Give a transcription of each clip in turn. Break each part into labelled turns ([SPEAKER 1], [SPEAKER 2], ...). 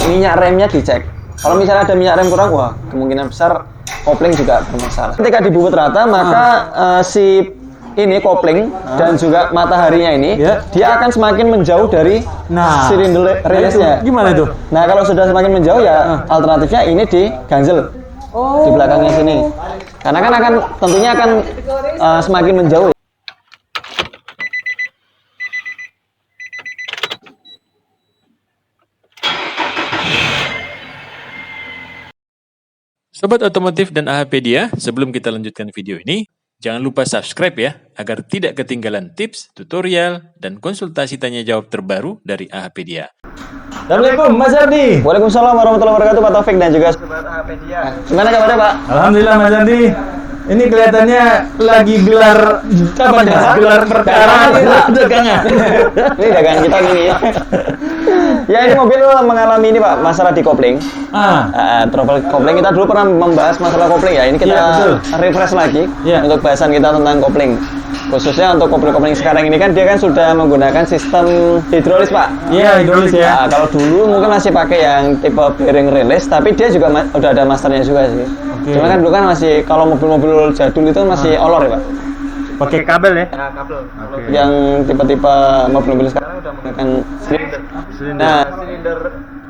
[SPEAKER 1] minyak remnya dicek. Kalau misalnya ada minyak rem kurang, wah kemungkinan besar kopling juga bermasalah. Ketika dibubut rata, maka si ini kopling dan juga mataharinya ini dia akan semakin menjauh dari silinder rilisnya.
[SPEAKER 2] Gimana itu?
[SPEAKER 1] Nah, kalau sudah semakin menjauh ya alternatifnya ini diganjel di belakangnya sini. Karena kan tentunya akan semakin menjauh.
[SPEAKER 3] Sobat Otomotif dan AHpedia, sebelum kita lanjutkan video ini, jangan lupa subscribe ya, agar tidak ketinggalan tips, tutorial, dan konsultasi tanya jawab terbaru dari AHpedia.
[SPEAKER 2] Assalamualaikum Mas Ardi.
[SPEAKER 1] Waalaikumsalam warahmatullahi wabarakatuh, Pak Taufik dan juga Sobat AHpedia. Gimana kabarnya, Pak?
[SPEAKER 2] Alhamdulillah Mas Ardi. Ini kelihatannya lagi gelar apa nih? Gelar perkara dagangan.
[SPEAKER 1] Ini dagangan kita gini ya. Ya, ini mobil mengalami ini Pak, masalah di kopling. Trouble kopling. Kita dulu pernah membahas masalah kopling ya. Ini kita refresh lagi untuk bahasan kita tentang kopling. Khususnya untuk kopling-kopling sekarang ini kan dia kan sudah menggunakan sistem hidrolis Pak.
[SPEAKER 2] Iya, hidrolis ya.
[SPEAKER 1] Kalau dulu mungkin masih pakai yang tipe bearing release, tapi dia juga udah ada masternya juga sih. Cuma kan dulu kan masih, kalau mobil-mobil jadul itu masih olor ya Pak.
[SPEAKER 2] Pakai kabel ya?
[SPEAKER 1] Ya, kabel. Yang tipe-tipe mobil-mobil sekarang udah menggunakan silinder. Nah, silinder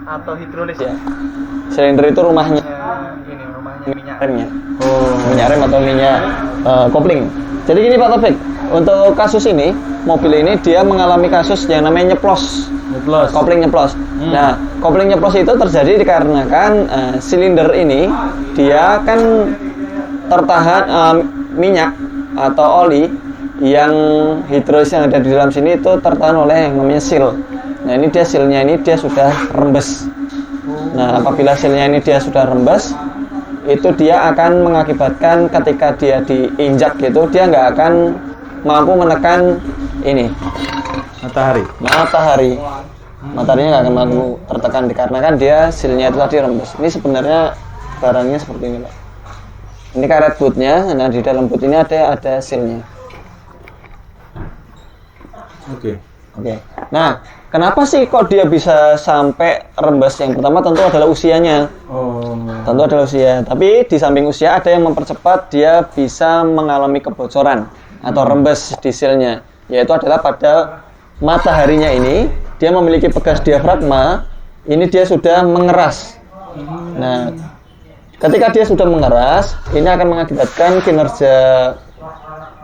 [SPEAKER 1] atau hidrolis ya. Silinder itu rumahnya minyak remnya. Minyak rem atau minyak kopling. Jadi gini Pak Taufik, untuk kasus ini, mobil ini dia mengalami kasus yang namanya nyeplos. Kopling nyeplos. Nah, kopling nyeplos itu terjadi dikarenakan silinder ini dia kan tertahan minyak atau oli yang hidrolis yang ada di dalam sini itu tertahan oleh yang namanya seal. Nah, ini dia sealnya ini dia sudah rembes. Nah, apabila sealnya ini dia sudah rembes, itu dia akan mengakibatkan ketika dia diinjak gitu, dia nggak akan mampu menekan ini mataharinya nggak akan mampu tertekan dikarenakan dia sealnya itu tadi rembes. Ini sebenarnya barangnya seperti ini Pak. Ini karet bootnya. Nah, di dalam boot ini ada sealnya. Oke. Nah, kenapa sih kok dia bisa sampai rembes? Yang pertama tentu adalah usianya. Tentu adalah usia. Tapi di samping usia ada yang mempercepat dia bisa mengalami kebocoran atau rembes di sealnya. Yaitu adalah pada mataharinya ini dia memiliki pegas diafragma. Ini dia sudah mengeras. Nah, ketika dia sudah mengeras, ini akan mengakibatkan kinerja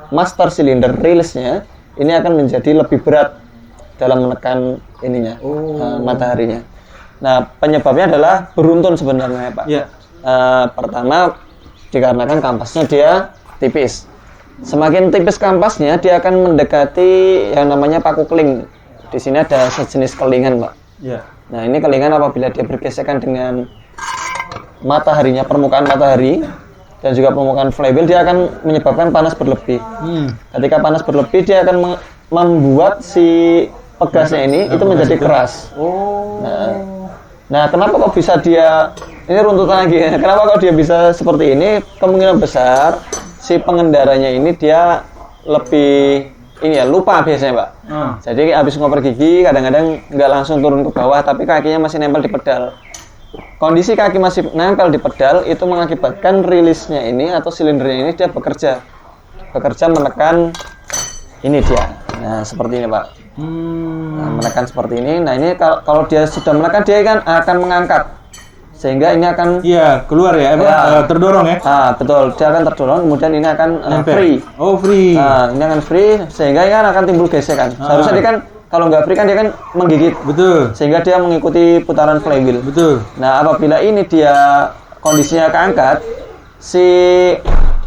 [SPEAKER 1] master cylinder release-nya ini akan menjadi lebih berat dalam menekan ininya, mataharinya. Nah, penyebabnya adalah beruntun sebenarnya, Pak. Pertama, dikarenakan kampasnya dia tipis. Semakin tipis kampasnya, dia akan mendekati yang namanya paku keling. Di sini ada sejenis kelingan, Pak. Nah, ini kelingan apabila dia bergesekan dengan mataharinya, permukaan matahari, dan juga permukaan flywheel, dia akan menyebabkan panas berlebih. Ketika panas berlebih, dia akan membuat si pegasnya ini itu menjadi keras. Nah, kenapa kok bisa dia ini runtutan lagi? Kenapa kok dia bisa seperti ini? Kemungkinan besar si pengendaranya ini dia lebih ini ya lupa biasanya Pak. Jadi habis ngoper gigi kadang-kadang nggak langsung turun ke bawah, tapi kakinya masih nempel di pedal. Kondisi kaki masih nempel di pedal itu mengakibatkan rilisnya ini atau silindernya ini dia bekerja menekan ini dia. Nah, seperti ini Pak. Nah, menekan seperti ini. Nah, ini kalau dia sudah menekan, dia kan akan mengangkat sehingga ini akan
[SPEAKER 2] keluar ya, terdorong ya.
[SPEAKER 1] Betul, dia akan terdorong, kemudian ini akan free.
[SPEAKER 2] Free.
[SPEAKER 1] Nah, ini akan free sehingga ini akan timbul gesekan. Seharusnya dia kan kalau nggak free kan dia kan menggigit.
[SPEAKER 2] Betul.
[SPEAKER 1] Sehingga dia mengikuti putaran flywheel.
[SPEAKER 2] Betul.
[SPEAKER 1] Nah, apabila ini dia kondisinya keangkat, si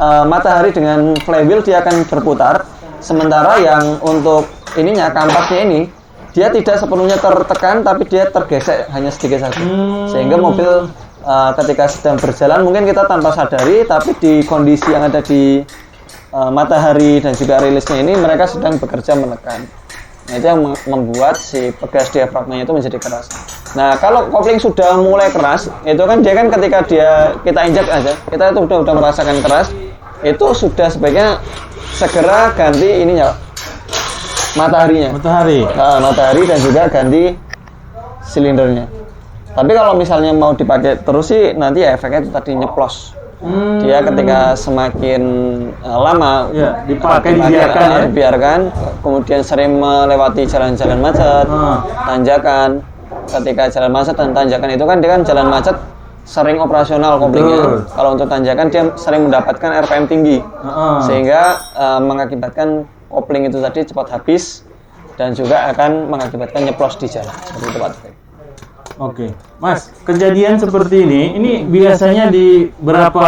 [SPEAKER 1] matahari dengan flywheel dia akan berputar, sementara yang untuk ininya kampasnya ini dia tidak sepenuhnya tertekan, tapi dia tergesek hanya sedikit saja. Sehingga mobil ketika sedang berjalan mungkin kita tanpa sadari, tapi di kondisi yang ada di matahari dan juga rilisnya ini mereka sedang bekerja menekan. Nah, itu yang membuat si pegas diafragmanya itu menjadi keras. Nah, kalau kopling sudah mulai keras, itu kan dia kan ketika kita injak aja, kita itu udah merasakan keras, itu sudah sebaiknya segera ganti ininya, mataharinya.
[SPEAKER 2] Matahari.
[SPEAKER 1] Matahari dan juga ganti silindernya. Tapi kalau misalnya mau dipakai terus sih nanti ya efeknya itu tadi nyeplos. Dia ketika semakin lama dibiarkan, kemudian sering melewati jalan-jalan macet, tanjakan. Ketika jalan macet dan tanjakan itu kan dia kan jalan macet sering operasional koplingnya. Kalau untuk tanjakan dia sering mendapatkan RPM tinggi, sehingga mengakibatkan kopling itu tadi cepat habis dan juga akan mengakibatkan nyeplos di jalan. Seperti itu Pak.
[SPEAKER 2] Oke, Mas, kejadian seperti ini biasanya di berapa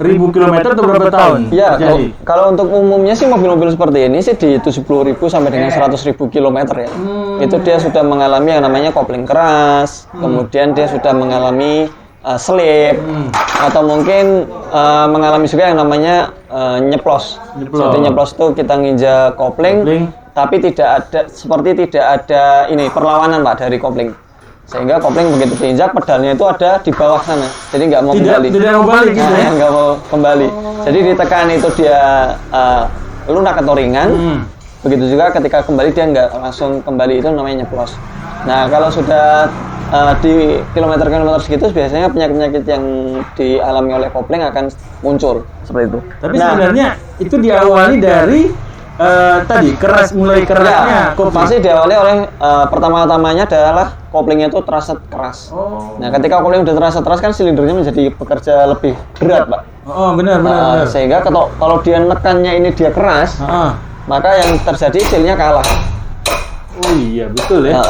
[SPEAKER 2] ribu kilometer atau berapa tahun?
[SPEAKER 1] Ya, kalau untuk umumnya sih mobil-mobil seperti ini sih di 70.000 sampai dengan 100.000 kilometer ya. Itu dia sudah mengalami yang namanya kopling keras, kemudian dia sudah mengalami slip, atau mungkin mengalami juga yang namanya nyeplos. Jadi nyeplos itu kita nginjak kopling, tapi tidak ada ini perlawanan Pak dari kopling. Sehingga kopling begitu diinjak, pedalnya itu ada di bawah sana, jadi nggak mau kembali.
[SPEAKER 2] Tidak mau balik gitu ya?
[SPEAKER 1] Nggak mau kembali. Jadi ditekan itu dia lunak atau ringan. Begitu juga ketika kembali dia nggak langsung kembali, itu namanya nyeplos. Nah kalau sudah di kilometer-kilometer segitu, biasanya penyakit-penyakit yang dialami oleh kopling akan muncul seperti itu.
[SPEAKER 2] Tapi sebenarnya itu diawali dari tadi mulai kerasnya kopling.
[SPEAKER 1] Masih diawali oleh pertama-tamanya adalah koplingnya itu terasa keras. Nah, ketika kopling udah terasa keras kan silindernya menjadi bekerja lebih berat, Pak.
[SPEAKER 2] Benar.
[SPEAKER 1] Sehingga kalau dia nekannya ini dia keras, maka yang terjadi silnya kalah.
[SPEAKER 2] Oh iya, betul ya.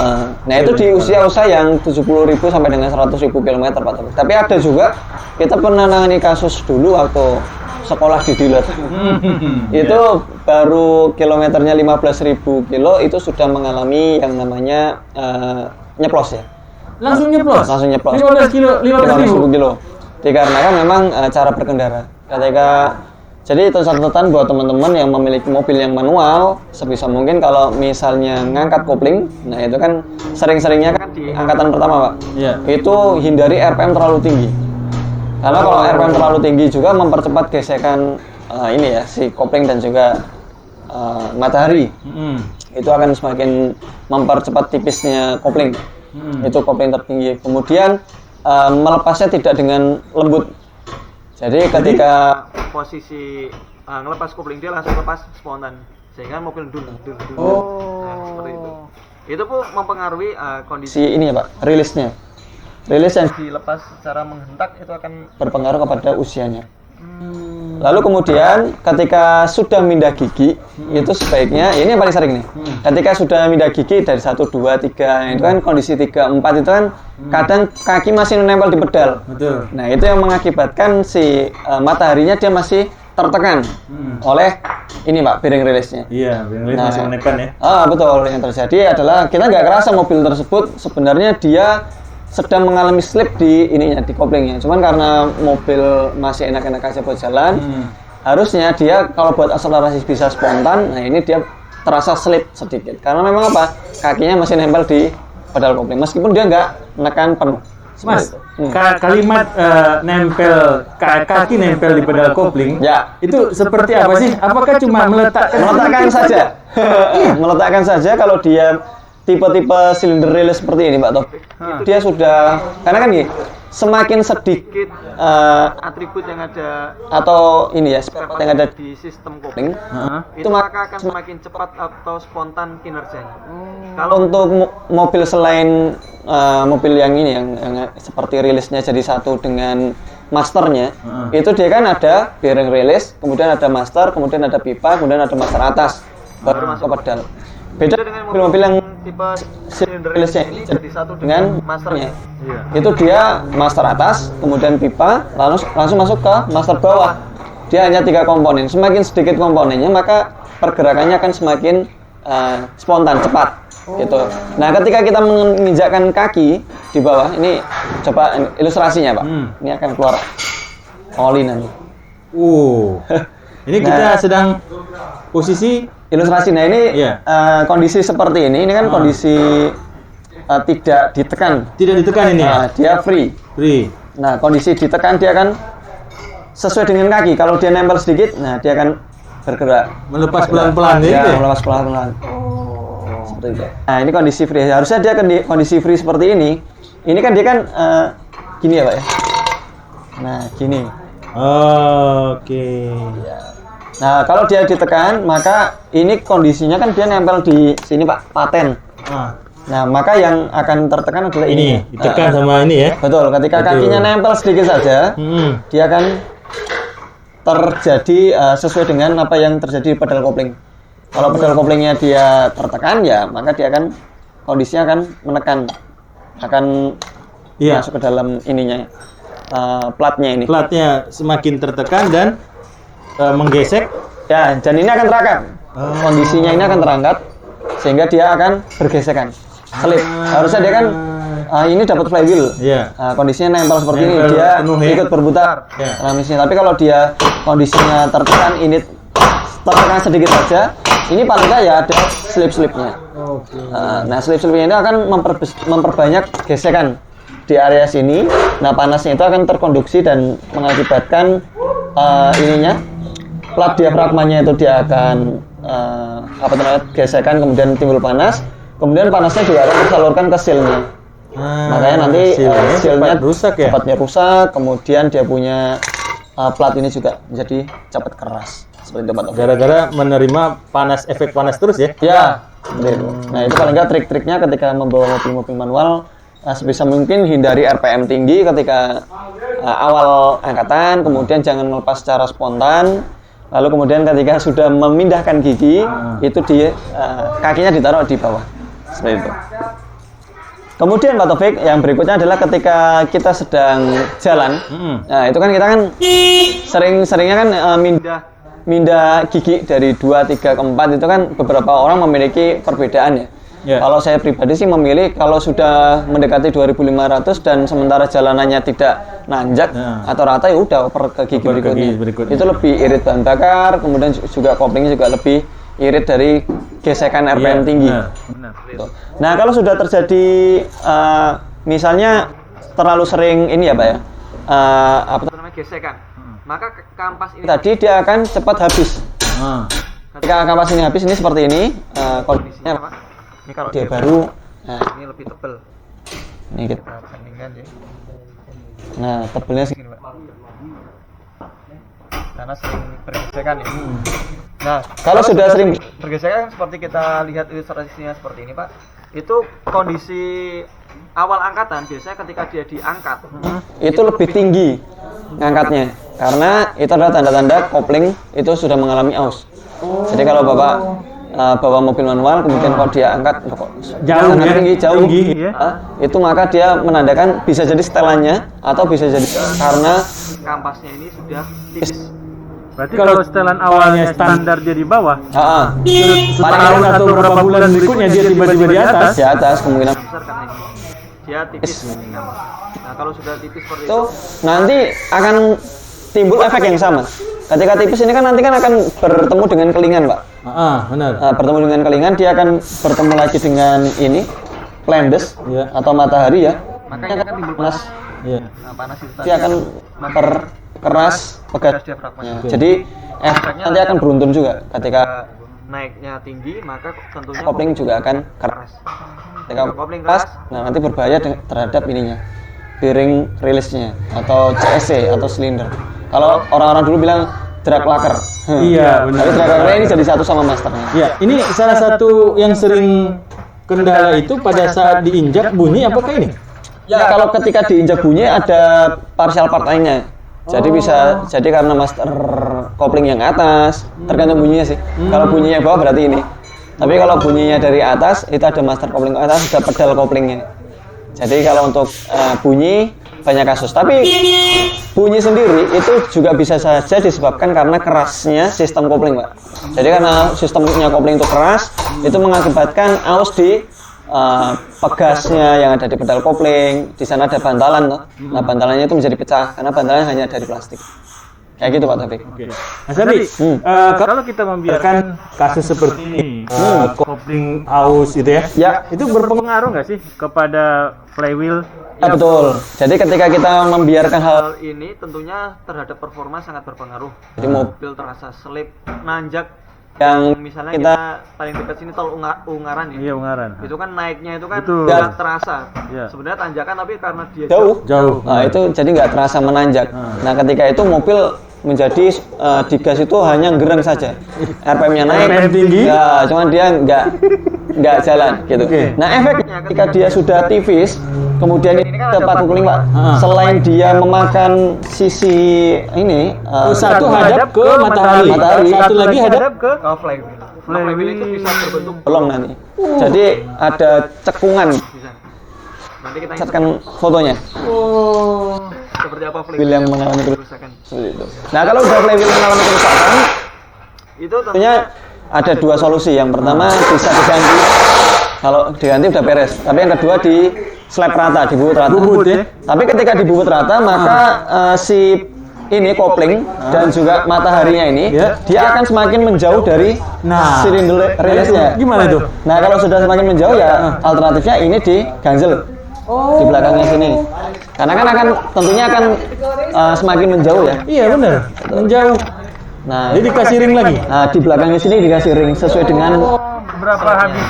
[SPEAKER 1] Nah, itu di usia-usia yang 70.000 sampai dengan 100.000 kilometer, Pak. Tapi ada juga kita pernah nangani kasus dulu waktu sekolah di Dilet. Itu baru kilometernya 15.000 kilo itu sudah mengalami yang namanya nyeplos ya.
[SPEAKER 2] Langsung nyeplos?
[SPEAKER 1] Langsung nyeplos.
[SPEAKER 2] 15.000
[SPEAKER 1] kilo. Dikarenakan memang cara berkendara. Jadi itu catatan buat teman-teman yang memiliki mobil yang manual, sebisa mungkin kalau misalnya ngangkat kopling, nah itu kan sering-seringnya kan di angkatan pertama Pak. Itu hindari RPM terlalu tinggi. Karena kalau RPM terlalu tinggi juga mempercepat gesekan ini ya, si kopling dan juga matahari. Itu akan semakin mempercepat tipisnya kopling. Itu kopling tertinggi. Kemudian melepasnya tidak dengan lembut. Jadi ketika posisi ngelepas kopling dia langsung lepas spontan, sehingga mobil dur. Nah, seperti itu. Itu pun mempengaruhi kondisi ini ya Pak, rilisnya. Rilis yang dilepas secara menghentak itu akan berpengaruh kepada usianya. Lalu kemudian ketika sudah mindah gigi, itu sebaiknya, ini yang paling sering nih. Ketika sudah mindah gigi dari 1, 2, 3, itu kan kondisi 3, 4 itu kan kadang kaki masih menempel di pedal.
[SPEAKER 2] Betul.
[SPEAKER 1] Nah, itu yang mengakibatkan si mataharinya dia masih tertekan oleh ini Pak, bearing rilisnya.
[SPEAKER 2] Iya, bearing rilis masih menekan ya.
[SPEAKER 1] Betul. Yang terjadi adalah kita nggak kerasa mobil tersebut sebenarnya dia sedang mengalami slip di ininya, di koplingnya. Cuman karena mobil masih enak-enak aja buat jalan, harusnya dia kalau buat akselerasi bisa spontan. Nah, ini dia terasa slip sedikit. Karena memang apa? Kakinya masih nempel di pedal kopling, meskipun dia nggak menekan penuh.
[SPEAKER 2] Mas, kalimat kaki nempel di pedal kopling, itu seperti apa sih? Apakah cuma meletakkan
[SPEAKER 1] saja? Meletakkan saja kalau dia tipe-tipe silinder rilis seperti ini, Pak Taufik. Dia sudah, karena kan gini, semakin sedikit atribut yang ada atau ini ya, spare part yang ada di sistem kopling, itu maka akan semakin cepat atau spontan kinerjanya. Kalau untuk mobil selain mobil yang ini yang seperti rilisnya jadi satu dengan masternya, itu dia kan ada bearing rilis, kemudian ada master, kemudian ada pipa, kemudian ada master atas, baru masuk pedal. Beda dengan mobil-mobil yang tipe silinder rilisnya ini jadi satu dengan masternya. Itu dia master atas, kemudian pipa, langsung masuk ke master bawah. Dia hanya 3 komponen. Semakin sedikit komponennya, maka pergerakannya akan semakin spontan, cepat. Gitu. Nah, ketika kita menginjakkan kaki di bawah, ini coba ilustrasinya, Pak. Ini akan keluar oli nanti.
[SPEAKER 2] Ini kita sedang posisi
[SPEAKER 1] ilustrasi. Nah, ini kondisi seperti ini kan kondisi tidak ditekan.
[SPEAKER 2] Tidak ditekan ini ya?
[SPEAKER 1] Dia free. Nah, kondisi ditekan dia akan sesuai dengan kaki. Kalau dia nempel sedikit, nah dia akan bergerak.
[SPEAKER 2] Melepas pelan-pelan ya?
[SPEAKER 1] Melepas pelan-pelan. Seperti itu. Nah, ini kondisi free. Harusnya dia kondisi free seperti ini. ini kan dia kan gini ya Pak ya. Nah gini.
[SPEAKER 2] Oke.
[SPEAKER 1] Nah kalau dia ditekan, maka ini kondisinya kan dia nempel di sini Pak, paten. Nah maka yang akan tertekan adalah ini.
[SPEAKER 2] Ditekan sama ini ya.
[SPEAKER 1] Betul. Ketika kakinya nempel sedikit saja, dia akan terjadi sesuai dengan apa yang terjadi di pedal kopling. Kalau pedal koplingnya dia tertekan ya, maka dia akan kondisinya akan menekan, akan masuk ke dalam ininya, platnya ini.
[SPEAKER 2] Platnya semakin tertekan dan menggesek.
[SPEAKER 1] Ya, dan ini akan terangkat. Kondisinya ini akan terangkat sehingga dia akan bergesekan. Selip. Harusnya dia kan ini dapat flywheel. Kondisinya nempel seperti ini, dia ikut berputar. Tapi kalau dia kondisinya tertekan, ini tertekan sedikit saja, ini paling nggak ya ada slip-slipnya. Nah, slip-slipnya ini akan memperbanyak gesekan di area sini. Nah, panasnya itu akan terkonduksi dan mengakibatkan ininya plat diafragmanya itu dia akan gesekan, kemudian timbul panas. Kemudian panasnya juga akan tersalurkan ke seal-nya. Makanya nanti seal-nya cepatnya rusak, kemudian dia punya plat ini juga menjadi cepat keras. Seperti itu Pak Taufik.
[SPEAKER 2] Gara-gara menerima efek panas terus ya?
[SPEAKER 1] Ya. Nah itu paling nggak trik-triknya ketika membawa mobil-mobil manual, sebisa mungkin hindari RPM tinggi ketika awal angkatan, kemudian jangan melepas secara spontan. Lalu kemudian ketika sudah memindahkan gigi, itu kakinya ditaruh di bawah. Seperti itu. Kemudian Pak Taufik, yang berikutnya adalah ketika kita sedang jalan. Nah, itu kan kita kan sering-seringnya kan mindah gigi dari 2, 3 ke 4 itu kan beberapa orang memiliki perbedaan ya. Kalau saya pribadi sih memilih kalau sudah mendekati 2.500 dan sementara jalanannya tidak nanjak atau rata, ya udah oper ke gigi berikutnya. Itu lebih irit bahan bakar, kemudian juga koplingnya juga lebih irit dari gesekan RPM tinggi. Nah, kalau sudah terjadi misalnya terlalu sering ini ya Pak ya, gesekan, maka kampas ini tadi dia akan cepat habis. Ketika kampas ini habis, ini seperti ini kondisinya Pak. Ini kalau dia baru, ini lebih tebal. Ini kita bandingkan ya. Nah, tebelnya segini Pak. Karena sering bergesekan ya. Nah, kalau sudah sering bergesekan seperti kita lihat ilustrasinya seperti ini Pak, itu kondisi awal angkatan biasanya ketika dia diangkat itu lebih tinggi ngangkatnya, karena itu adalah tanda-tanda kopling itu sudah mengalami aus. Jadi kalau Bapak bawa mobil manual kemudian kalau dia angkat jauh tinggi, itu maka dia menandakan bisa jadi setelannya atau bisa jadi karena kampasnya ini sudah tipis.
[SPEAKER 2] Berarti kalau setelan awalnya standar dia di bawah,
[SPEAKER 1] tahun
[SPEAKER 2] atau beberapa bulan berikutnya dia tiba-tiba di
[SPEAKER 1] atas kemungkinan besar karena ini dia tipis. Nah kalau sudah tipis seperti itu nanti akan timbul efek yang sama. Ketika tipis ini kan nanti kan akan bertemu dengan kelingan Pak.
[SPEAKER 2] Benar.
[SPEAKER 1] Bertemu dengan kelingan, dia akan bertemu lagi dengan ini flandes atau matahari ya. Makanya akan timbul panas. Nah, panas itu dia akan memperkeras pegas diafragmanya. Jadi efeknya nanti akan beruntun juga. Ketika naiknya tinggi, maka tentunya kopling juga akan keras. Ketika kopling keras, nah nanti berbahaya terhadap ininya, bearing release-nya atau CSC atau silinder. Kalau orang-orang dulu bilang drag lacquer.
[SPEAKER 2] Iya, benar.
[SPEAKER 1] Tapi drag lacquer ini jadi satu sama masternya.
[SPEAKER 2] Iya, ini salah satu yang sering kendala itu pada saat diinjak bunyi apakah ini?
[SPEAKER 1] Ya, kalau ketika diinjak bunyi ada partial part lainnya. Jadi bisa jadi karena master kopling yang atas, tergantung bunyinya sih. Kalau bunyinya bawah berarti ini. Tapi kalau bunyinya dari atas itu ada master kopling atas, ada pedal koplingnya. Jadi kalau untuk bunyi banyak kasus, tapi bunyi sendiri itu juga bisa saja disebabkan karena kerasnya sistem kopling Pak. Jadi karena sistemnya kopling itu keras, itu mengakibatkan aus di pegasnya yang ada di pedal kopling. Di sana ada bantalan toh. Nah bantalannya itu menjadi pecah karena bantalannya hanya dari plastik. Kayak gitu Pak Taufik.
[SPEAKER 2] Mas Adi, kalau kita membiarkan kasus seperti ini, kopling aus gitu ya, itu berpengaruh nggak sih kepada flywheel?
[SPEAKER 1] Ya, betul. Jadi ketika kita membiarkan hal ini tentunya terhadap performa sangat berpengaruh. Jadi mobil terasa selip, nanjak Yang
[SPEAKER 4] misalnya
[SPEAKER 1] kita
[SPEAKER 4] kita paling dekat sini tol Ungaran ya.
[SPEAKER 2] Iya, Ungaran.
[SPEAKER 4] Itu kan naiknya itu kan
[SPEAKER 2] Betul.
[SPEAKER 4] nggak terasa.
[SPEAKER 2] Iya.
[SPEAKER 4] Sebenarnya tanjakan tapi karena dia
[SPEAKER 1] jauh. Nah, itu jadi nggak terasa menanjak. Nah, ketika itu mobil menjadi digas itu hanya gereng saja. RPM-nya naik.
[SPEAKER 2] RPM tinggi.
[SPEAKER 1] Ya, cuman dia nggak jalan gitu. Nah, efeknya ketika dia sudah tipis, kemudian ini kan ada kuling, Pak. Selain dia memakan sisi ini
[SPEAKER 2] Satu hadap ke matahari. Satu lagi hadap ke
[SPEAKER 4] flywheel. Flywheel itu bisa berbentuk
[SPEAKER 1] bolong nanti. Jadi ada cekungan.
[SPEAKER 4] bisa. Nanti kita
[SPEAKER 1] Catkan fotonya.
[SPEAKER 4] seperti apa
[SPEAKER 1] Flywheel yang mengalami
[SPEAKER 4] kerusakan.
[SPEAKER 1] seperti itu. Nah, kalau udah flywheel mengalami kerusakan,
[SPEAKER 4] Itu
[SPEAKER 1] tentunya ada dua solusi. Yang pertama bisa diganti. Kalau diganti udah beres. Tapi yang kedua di slap rata, dibubut rata. Tapi ketika dibubut rata, maka si ini kopling dan juga mataharinya ini dia akan semakin menjauh dari silinder rilisnya.
[SPEAKER 2] Gimana itu?
[SPEAKER 1] Nah, kalau sudah semakin menjauh ya alternatifnya ini diganjel di belakangnya sini. Karena kan tentunya akan semakin menjauh ya.
[SPEAKER 2] Iya, benar. Menjauh.
[SPEAKER 1] Nah,
[SPEAKER 2] Jadi dikasih ring lagi.
[SPEAKER 1] nah di belakangnya sini dikasih ring sesuai dengan
[SPEAKER 4] berapa habis?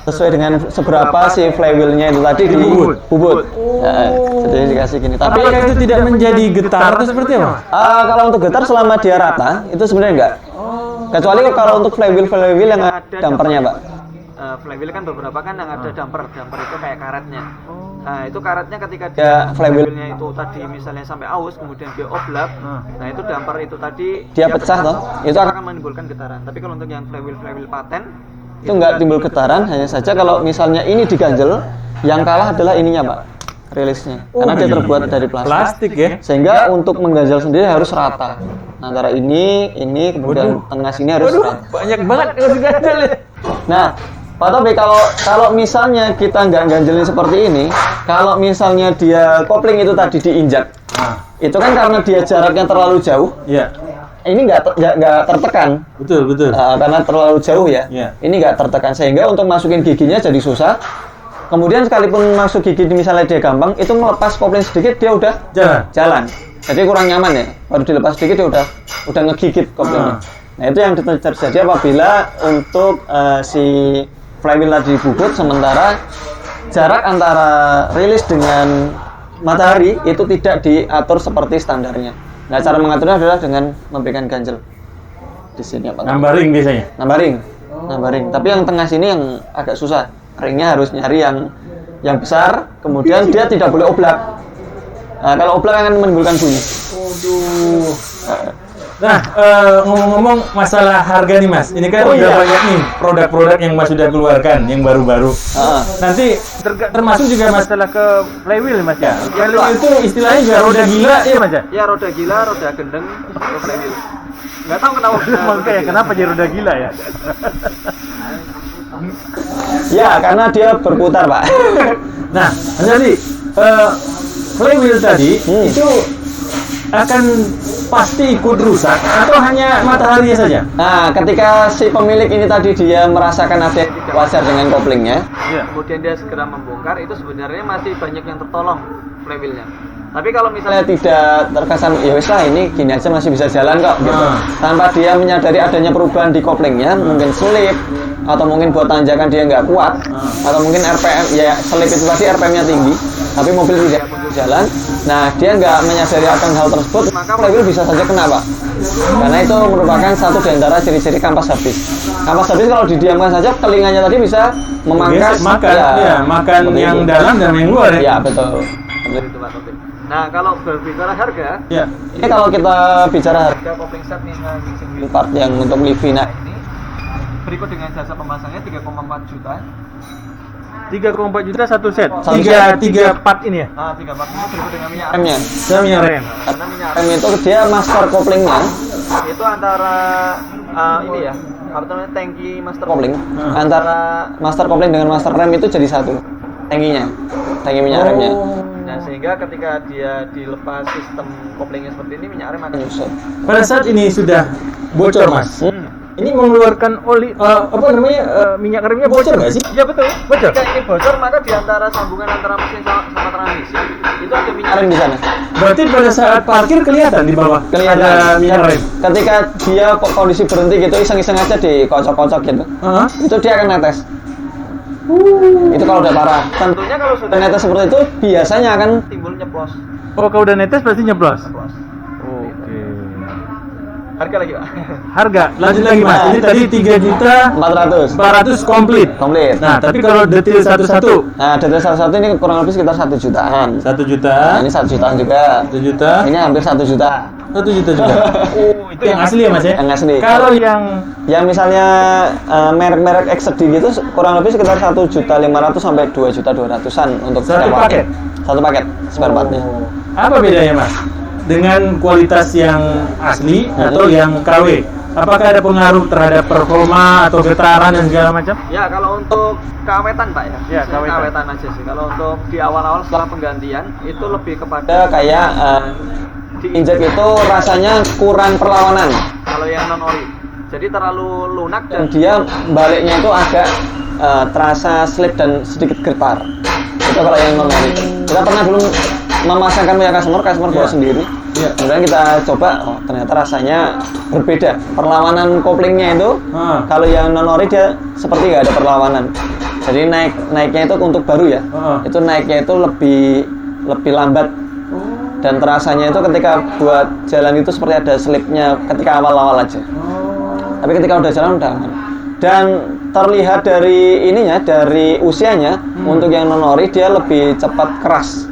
[SPEAKER 1] sesuai dengan seberapa si flywheelnya itu tadi dibubut. Jadi dikasih gini. Tapi
[SPEAKER 2] Apakah itu tidak menjadi getar atau seperti apa?
[SPEAKER 1] kalau untuk getar selama dia rata itu sebenarnya enggak. Kecuali kalau untuk flywheel yang ada dampernya, Pak.
[SPEAKER 4] Flywheel kan beberapa kan yang ada damper itu kayak karetnya. Nah, itu karetnya ketika
[SPEAKER 1] Ya,
[SPEAKER 4] dia
[SPEAKER 1] flywheel.
[SPEAKER 4] flywheelnya itu tadi misalnya sampai aus kemudian dia oblak, nah itu damper itu tadi
[SPEAKER 1] Dia pecah toh, itu akan
[SPEAKER 4] menimbulkan getaran. Tapi kalau untuk yang flywheel paten
[SPEAKER 1] itu enggak timbul getaran, hanya saja kalau misalnya ini diganjel, yang kalah adalah ininya, Pak. Rilisnya. Karena dia terbuat dari plastik.
[SPEAKER 2] Plastik ya.
[SPEAKER 1] Sehingga untuk mengganjal sendiri harus rata. Antara ini kemudian tengah sini harus rata.
[SPEAKER 2] Banyak banget yang harus diganjel.
[SPEAKER 1] Nah, Pak Tobi, kalau misalnya kita nggak ganjelin seperti ini, kalau misalnya dia kopling itu tadi diinjak, itu kan karena dia jaraknya terlalu jauh,
[SPEAKER 2] Iya.
[SPEAKER 1] ini nggak tertekan.
[SPEAKER 2] Betul.
[SPEAKER 1] Karena terlalu jauh ya,
[SPEAKER 2] Iya.
[SPEAKER 1] ini nggak tertekan sehingga untuk masukin giginya jadi susah. Kemudian sekalipun masuk gigi misalnya dia gampang, itu melepas kopling sedikit dia udah jalan. Jadi kurang nyaman ya. Baru dilepas sedikit dia udah ngegigit koplingnya. Nah, itu yang terjadi apabila untuk si flywheel tadi dibubut, sementara jarak antara rilis dengan matahari itu tidak diatur seperti standarnya. Nah, cara mengaturnya adalah dengan memberikan ganjel di sini, Pak.
[SPEAKER 2] Nambah ring biasanya.
[SPEAKER 1] Nambah ring. Tapi yang tengah sini yang agak susah. Ringnya harus nyari yang besar, kemudian dia tidak boleh oblak. Nah, kalau oblak akan menimbulkan bunyi.
[SPEAKER 2] Nah, ngomong-ngomong masalah harga nih, Mas. Ini kan udah banyak nih produk-produk yang Mas sudah keluarkan yang baru-baru. Nanti termasuk juga masalah ke flywheel, Mas ya. Flywheel itu istilahnya juga roda gila ya, Mas ya.
[SPEAKER 4] ya roda gila, roda gendeng, atau flywheel. Nggak tahu
[SPEAKER 2] Kenapa jadi roda gila ya?
[SPEAKER 1] Ya, karena dia berputar, Pak.
[SPEAKER 2] Nah, jadi flywheel tadi itu akan pasti ikut rusak atau hanya mataharinya saja?
[SPEAKER 1] Nah, ketika si pemilik ini tadi dia merasakan ada yang tidak wajar dengan koplingnya,
[SPEAKER 4] kemudian dia segera membongkar, itu sebenarnya masih banyak yang tertolong flywheelnya. Tapi kalau misalnya
[SPEAKER 1] tidak terkesan ya wis lah ini gini aja masih bisa jalan kok gitu. Tanpa dia menyadari adanya perubahan di koplingnya, mungkin selip atau mungkin buat tanjakan dia nggak kuat atau mungkin RPM ya selip itu pasti RPM-nya tinggi tapi mobil tidak jalan. Nah, dia nggak menyadari akan hal tersebut, maka flywheel bisa saja kena, Pak. Karena itu merupakan satu di antara ciri-ciri kampas habis. Kampas habis kalau didiamkan saja telinganya tadi bisa memangkas
[SPEAKER 2] makan yang dalam dan yang luar ya.
[SPEAKER 1] Ya, betul.
[SPEAKER 4] itu Pak Taufik. Nah, kalau berbicara harga,
[SPEAKER 1] Ini kalau kita bicara harga
[SPEAKER 4] harga kopling set nih yang
[SPEAKER 1] part yang untuk Livina
[SPEAKER 4] ini berikut dengan jasa pemasangnya 3,4 juta.
[SPEAKER 2] 3,4 juta satu set.
[SPEAKER 1] Satu
[SPEAKER 2] Tiga part ini ya.
[SPEAKER 4] Ah, 3 part ini berikut dengan minyak
[SPEAKER 1] remnya.
[SPEAKER 2] Sama rem.
[SPEAKER 4] Karena minyak
[SPEAKER 1] Rem itu dia master koplingnya,
[SPEAKER 4] itu antara ini ya, apa namanya, tangki master
[SPEAKER 1] kopling antara master kopling dengan master rem itu jadi satu. Tangki minyak remnya.
[SPEAKER 4] Nah, sehingga ketika dia dilepas sistem koplingnya seperti ini, minyak rem akan
[SPEAKER 1] Nyusul.
[SPEAKER 2] Pada saat ini sudah bocor, Mas. Ini mengeluarkan oli minyak remnya bocor nggak sih?
[SPEAKER 4] Iya betul,
[SPEAKER 2] Bocor.
[SPEAKER 4] Ketika ini bocor, maka di antara sambungan antara mesin sama transmisi itu ada minyak
[SPEAKER 1] Rem di sana.
[SPEAKER 2] Berarti pada saat parkir kelihatan di bawah
[SPEAKER 1] Kelihatan.
[SPEAKER 2] ada minyak rem.
[SPEAKER 1] Ketika dia kondisi berhenti gitu, iseng-iseng aja dikocok-kocok gitu. Itu dia akan netes. Itu kalau udah parah.
[SPEAKER 4] Tentunya kalau sudah
[SPEAKER 1] Netes seperti itu biasanya akan
[SPEAKER 4] timbul nyeplos.
[SPEAKER 2] Oh, kalau udah netes berarti nyeplos.
[SPEAKER 4] Nyeplos.
[SPEAKER 2] Oke.
[SPEAKER 4] Harga lagi, Pak.
[SPEAKER 2] Harga, lanjut lagi Mas. Ini tadi
[SPEAKER 1] 400
[SPEAKER 2] 3.400 komplit.
[SPEAKER 1] komplit.
[SPEAKER 2] Nah, tapi kalau detail satu-satu
[SPEAKER 1] Nah, detail satu ini kurang lebih sekitar 1 jutaan.
[SPEAKER 2] 1
[SPEAKER 1] Nah,
[SPEAKER 2] juta,
[SPEAKER 1] ini 1 jutaan juga.
[SPEAKER 2] 1 juta,
[SPEAKER 1] Ini hampir 1 juta.
[SPEAKER 2] 1 juta juga. Oh, itu yang asli ya Mas ya?
[SPEAKER 1] Yang asli.
[SPEAKER 2] Kalau yang
[SPEAKER 1] Yang misalnya merek-merek XD gitu kurang lebih sekitar 1.500.000 sampai 2.200.000-an untuk
[SPEAKER 2] Satu
[SPEAKER 1] spare part.
[SPEAKER 2] paket?
[SPEAKER 1] Satu paket spare partnya.
[SPEAKER 2] apa bedanya Mas? Dengan kualitas yang asli atau yang KW? Apakah ada pengaruh terhadap performa atau getaran dan segala macam?
[SPEAKER 4] Ya, kalau untuk keawetan, Pak ya.
[SPEAKER 2] Ya,
[SPEAKER 4] Misalnya
[SPEAKER 2] keawetan.
[SPEAKER 4] keawetan aja sih. Kalau untuk di awal-awal setelah penggantian itu lebih
[SPEAKER 1] Ada
[SPEAKER 4] kepada
[SPEAKER 1] kayak diinjak itu rasanya kurang perlawanan.
[SPEAKER 4] kalau yang non ori. Jadi terlalu lunak dan
[SPEAKER 1] Dan dia baliknya itu agak terasa slip dan sedikit getar. Itu kalau yang non ori. Kita pernah dulu memasangkan punya customer bawa sendiri.
[SPEAKER 2] Iya.
[SPEAKER 1] Kemudian kita coba, oh ternyata rasanya berbeda. Perlawanan koplingnya itu, kalau yang non ori dia seperti nggak ada perlawanan. Jadi naiknya itu untuk baru ya, itu naiknya itu lebih lambat. Dan terasanya itu ketika buat jalan itu seperti ada slipnya ketika awal-awal aja. Tapi ketika udah jalan udah aman. Dan terlihat dari ininya, dari usianya, untuk yang non ori dia lebih cepat keras.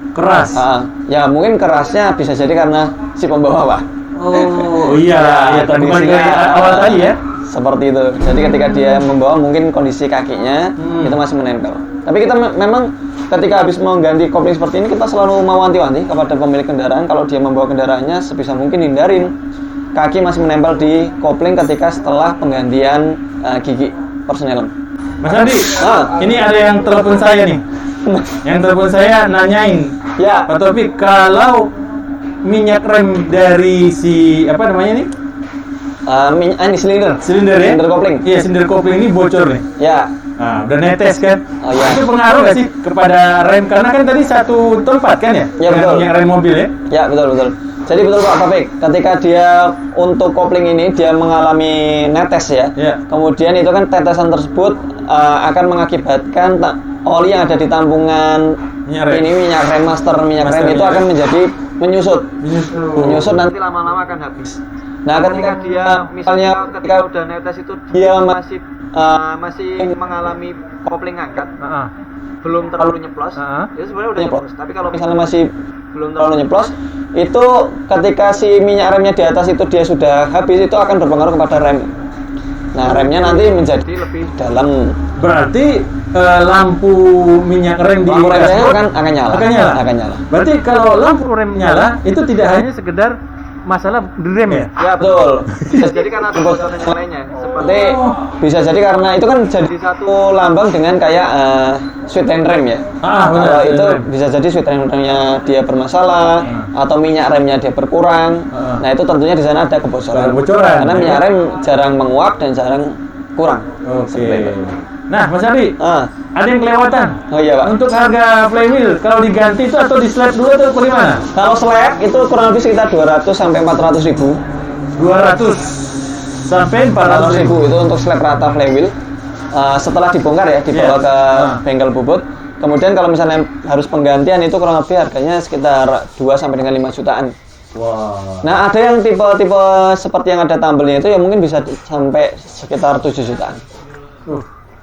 [SPEAKER 2] Keras.
[SPEAKER 1] Ya mungkin kerasnya bisa jadi karena si pembawa, Pak.
[SPEAKER 2] Oh iya, ya tadi bukan
[SPEAKER 1] kondisinya,
[SPEAKER 2] dari awal tadi ya.
[SPEAKER 1] Seperti itu. Jadi ketika dia membawa mungkin kondisi kakinya itu masih menempel. Tapi kita memang ketika habis mengganti kopling seperti ini kita selalu mewanti-wanti kepada pemilik kendaraan kalau dia membawa kendaraannya sebisa mungkin hindarin kaki masih menempel di kopling ketika setelah penggantian gigi persnelem.
[SPEAKER 2] Mas Andi, ini ada yang telepon saya nih. Yang telepon saya nanyain,
[SPEAKER 1] Ya,
[SPEAKER 2] Pak Taufik, kalau minyak rem dari si apa namanya nih?
[SPEAKER 1] ini silinder.
[SPEAKER 2] Silinder ya?
[SPEAKER 1] Silinder kopling.
[SPEAKER 2] Iya, silinder kopling ini bocor nih.
[SPEAKER 1] Ya,
[SPEAKER 2] Nah, udah netes kan?
[SPEAKER 1] Oh, iya.
[SPEAKER 2] Itu pengaruh nggak sih kepada rem? Karena kan tadi satu tempat kan ya?
[SPEAKER 1] Iya, betul.
[SPEAKER 2] Minyak rem mobil ya?
[SPEAKER 1] ya betul. Jadi betul Pak Taufik, ketika dia untuk kopling ini dia mengalami netes ya.
[SPEAKER 2] Iya.
[SPEAKER 1] Kemudian itu kan tetesan tersebut akan mengakibatkan oli yang ada di tampungan
[SPEAKER 2] Minyak rem.
[SPEAKER 1] ini minyak rem master minyak
[SPEAKER 2] Master
[SPEAKER 1] rem itu
[SPEAKER 2] minyak
[SPEAKER 1] akan
[SPEAKER 2] rem.
[SPEAKER 1] menjadi menyusut. Menyusut
[SPEAKER 4] nanti
[SPEAKER 1] nanti.
[SPEAKER 4] lama-lama akan habis.
[SPEAKER 1] Nah, ketika dia misalnya
[SPEAKER 4] ketika udah netes itu
[SPEAKER 1] dia
[SPEAKER 4] masih mengalami kopling angkat,
[SPEAKER 2] Heeh.
[SPEAKER 4] belum terlalu nyeplos, itu sebenarnya udah
[SPEAKER 1] nyeplos.
[SPEAKER 4] nyeplos. Tapi kalau
[SPEAKER 1] misalnya masih
[SPEAKER 4] belum
[SPEAKER 1] terlalu nyeplos, itu ketika si minyak remnya di atas itu dia sudah habis itu akan berpengaruh kepada rem. Nah, remnya nanti menjadi
[SPEAKER 4] lebih
[SPEAKER 1] dalam.
[SPEAKER 2] Berarti lampu minyak rem di
[SPEAKER 1] Lampu remnya
[SPEAKER 2] dashboard
[SPEAKER 1] akan nyala.
[SPEAKER 2] Akan nyala.
[SPEAKER 1] Akan nyala.
[SPEAKER 2] Berarti kalau lampu rem nyala itu tidak hanya sekedar masalah di rem ya?
[SPEAKER 1] Ya betul.
[SPEAKER 4] bisa jadi karena ada bocoran yang lainnya. Seperti
[SPEAKER 1] Seperti bisa jadi karena itu kan jadi satu lambang dengan kayak sweet and rem ya.
[SPEAKER 2] Benar.
[SPEAKER 1] Kalau itu
[SPEAKER 2] rem.
[SPEAKER 1] bisa jadi sweet and remnya dia bermasalah atau minyak remnya dia berkurang. Nah itu tentunya di sana ada kebocoran.
[SPEAKER 2] Ada kebocoran,
[SPEAKER 1] Karena
[SPEAKER 2] ya.
[SPEAKER 1] minyak rem jarang menguap dan jarang kurang.
[SPEAKER 2] Oke.
[SPEAKER 1] Seperti itu.
[SPEAKER 2] Nah, Mas Andi,
[SPEAKER 1] Ah,
[SPEAKER 2] ada yang kelewatan.
[SPEAKER 1] oh iya Pak.
[SPEAKER 2] Untuk harga flywheel, kalau diganti itu atau di slap dulu atau bagaimana?
[SPEAKER 1] Kalau slab itu kurang lebih sekitar 200 sampai 400 ribu.
[SPEAKER 2] 200 sampai 400 ribu.
[SPEAKER 1] Itu untuk slab rata flywheel. Setelah dibongkar ya, dibawa
[SPEAKER 2] Iya.
[SPEAKER 1] ke bengkel bubut. Kemudian kalau misalnya harus penggantian itu kurang lebih harganya sekitar 2 sampai dengan 5 jutaan.
[SPEAKER 2] Wah.
[SPEAKER 1] Nah, ada yang tipe-tipe seperti yang ada tumble-nya itu yang mungkin bisa sampai sekitar 7 jutaan.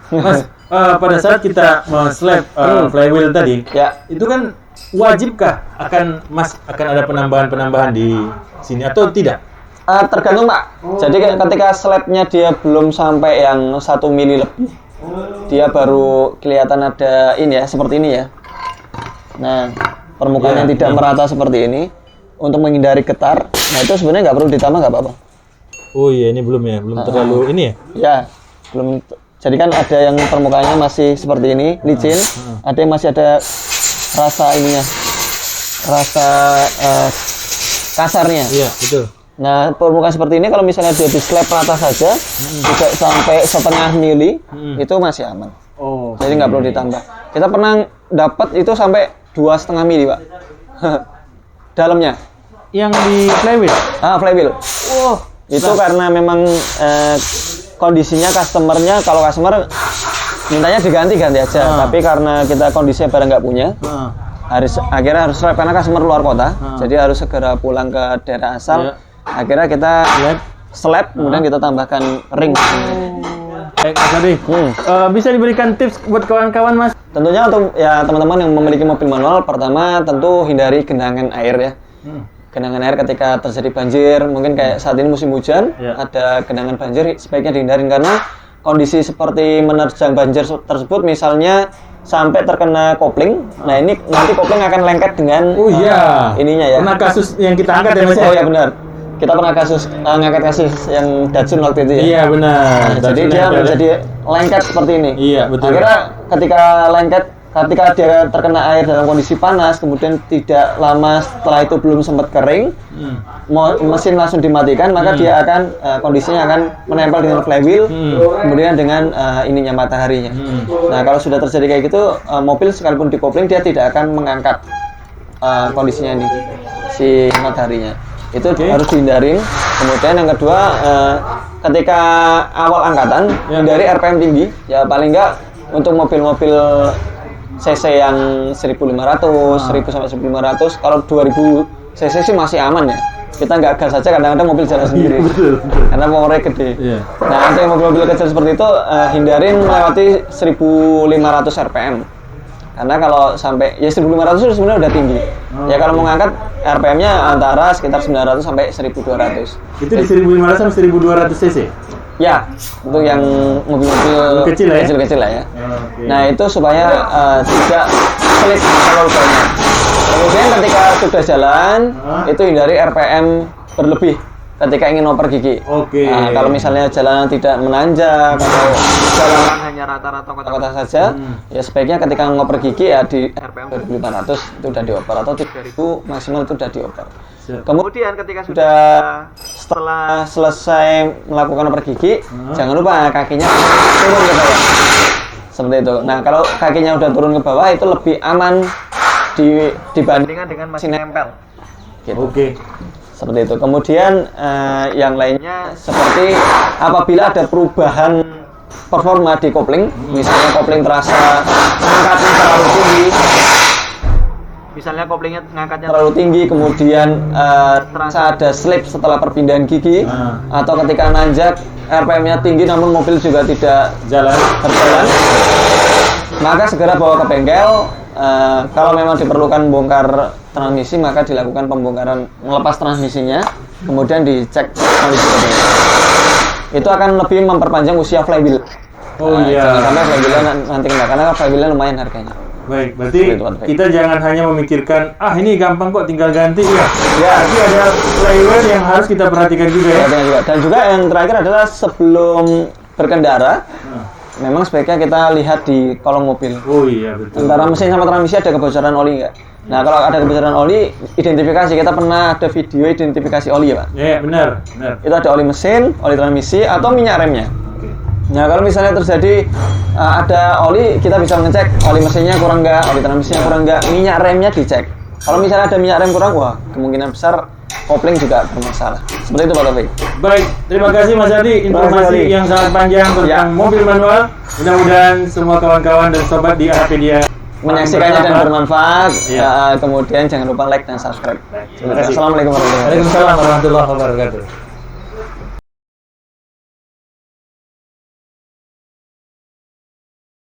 [SPEAKER 2] Mas, pada saat kita slap flywheel tadi,
[SPEAKER 1] Ya.
[SPEAKER 2] itu kan wajibkah akan ada penambahan di sini atau tidak?
[SPEAKER 1] Tergantung Pak. Jadi ketika slabnya dia belum sampai yang 1 mili lebih, dia baru kelihatan ada ini ya, seperti ini ya. Nah, permukaan
[SPEAKER 2] Ya,
[SPEAKER 1] yang tidak merata seperti ini untuk menghindari getar. Nah, itu sebenarnya nggak perlu ditambah, nggak apa-apa.
[SPEAKER 2] Oh iya, ini belum ya, belum terlalu ini ya.
[SPEAKER 1] Ya, belum. Jadi kan ada yang permukaannya masih seperti ini, licin. Ada yang masih ada rasa ininya, rasa kasarnya.
[SPEAKER 2] Iya, betul.
[SPEAKER 1] Nah, permukaan seperti ini kalau misalnya dia di slab rata saja, tidak sampai setengah mili, itu masih aman.
[SPEAKER 2] Oh.
[SPEAKER 1] Jadi nggak perlu ditambah. Kita pernah dapat itu sampai 2,5 mili, Pak. dalamnya.
[SPEAKER 2] Yang di flywheel.
[SPEAKER 1] Flywheel. Itu karena memang kondisinya customernya, kalau customer mintanya diganti aja. Tapi karena kita kondisinya barang nggak punya, akhirnya harus swap karena customer luar kota. Jadi harus segera pulang ke daerah asal. Akhirnya kita slap, kemudian kita tambahkan ring.
[SPEAKER 2] Baik, Mas Adi. Bisa diberikan tips buat kawan-kawan, Mas?
[SPEAKER 1] Tentunya untuk ya teman-teman yang memiliki mobil manual, pertama tentu hindari genangan air ya. Genangan air ketika terjadi banjir, mungkin kayak saat ini musim hujan, ada genangan banjir, sebaiknya dihindarin karena kondisi seperti menerjang banjir tersebut, misalnya sampai terkena kopling, nah ini nanti kopling akan lengket dengan ininya ya.
[SPEAKER 2] Pernah kasus yang kita angkat ya, Mas?
[SPEAKER 1] Oh ya benar. Kita pernah ngangkat kasus yang Datsun waktu itu ya.
[SPEAKER 2] Iya benar.
[SPEAKER 1] Jadi dia menjadi lengket seperti ini.
[SPEAKER 2] Iya betul.
[SPEAKER 1] Akhirnya ketika dia terkena air dalam kondisi panas, kemudian tidak lama setelah itu belum sempat kering, mesin langsung dimatikan, maka dia akan kondisinya akan menempel dengan flywheel, kemudian dengan ininya mataharinya. Nah kalau sudah terjadi kayak gitu, mobil sekalipun dikopling dia tidak akan mengangkat kondisinya ini si mataharinya. Itu harus dihindarin. Kemudian yang kedua, ketika awal angkatan hindari RPM tinggi ya, paling enggak untuk mobil-mobil CC yang 1500, 1000 sampai 1500, kalau 2000 CC sih masih aman ya. Kita nggak gas saja, kadang-kadang mobil jalan sendiri. Karena powernya gede. Nah, untuk mobil-mobil kecil seperti itu hindarin melewati 1500 RPM. Karena kalau sampai ya 1500 itu sebenarnya udah tinggi. Ya kalau mau ngangkat RPM-nya antara sekitar 900 sampai 1200.
[SPEAKER 2] Itu di 1500 sampai 1200 cc.
[SPEAKER 1] Ya, untuk yang mobil-mobil kecil-kecil lah ya. Nah, itu supaya tidak selip kalau banyak. Kemudian ketika sudah jalan, itu hindari RPM berlebih ketika ingin ngoper gigi. Nah, kalau misalnya jalanan tidak menanjak atau jalan
[SPEAKER 4] hanya rata-rata
[SPEAKER 1] kota saja, ya sebaiknya ketika ngoper gigi ya di RPM 2500 itu udah dioper, atau 3000 maksimal itu udah dioper. Kemudian ketika sudah setelah selesai melakukan oper gigi, jangan lupa kakinya turun ke bawah. Seperti itu. Nah, kalau kakinya udah turun ke bawah itu lebih aman dibandingkan dengan masih nempel. Gitu. Seperti itu. Kemudian yang lainnya seperti apabila ada perubahan performa di kopling, misalnya kopling terasa ngangkatnya terlalu tinggi, terlalu tinggi, kemudian terasa ada slip setelah perpindahan gigi, atau ketika nanjak RPM-nya tinggi namun mobil juga tidak berjalan, maka segera bawa ke bengkel. Kalau memang diperlukan bongkar transmisi, maka dilakukan pembongkaran, melepas transmisinya, kemudian dicek kondisi kopling. Itu akan lebih memperpanjang usia flywheel. Jangan sampai flywheelnya nanti kena, karena flywheelnya lumayan harganya.
[SPEAKER 2] Baik, berarti kita jangan hanya memikirkan ini gampang kok tinggal ganti ya. Tapi ada flywheel yang harus kita perhatikan juga ya.
[SPEAKER 1] Dan juga yang terakhir adalah sebelum berkendara, memang sebaiknya kita lihat di kolong mobil.
[SPEAKER 2] Betul.
[SPEAKER 1] Antara mesin sama transmisi ada kebocoran oli nggak? Nah, kalau ada kebocoran oli, identifikasi. Kita pernah ada video identifikasi oli ya, Pak?
[SPEAKER 2] Iya, benar.
[SPEAKER 1] Itu ada oli mesin, oli transmisi, atau minyak remnya. Nah, kalau misalnya terjadi ada oli, kita bisa ngecek oli mesinnya kurang nggak, oli transmisinya kurang nggak, minyak remnya dicek. Kalau misalnya ada minyak rem kurang, wah kemungkinan besar kopling juga bermasalah. Seperti itu, Pak Taufik.
[SPEAKER 2] Baik, terima kasih Mas Adi, informasi yang sangat panjang tentang mobil manual. Mudah-mudahan semua kawan-kawan dan sobat di AHPedia
[SPEAKER 1] menyaksikannya dan bermanfaat. Kemudian jangan lupa like dan subscribe.
[SPEAKER 2] Terima kasih.
[SPEAKER 1] Assalamualaikum warahmatullahi wabarakatuh.
[SPEAKER 2] Waalaikumsalam warahmatullahi wabarakatuh.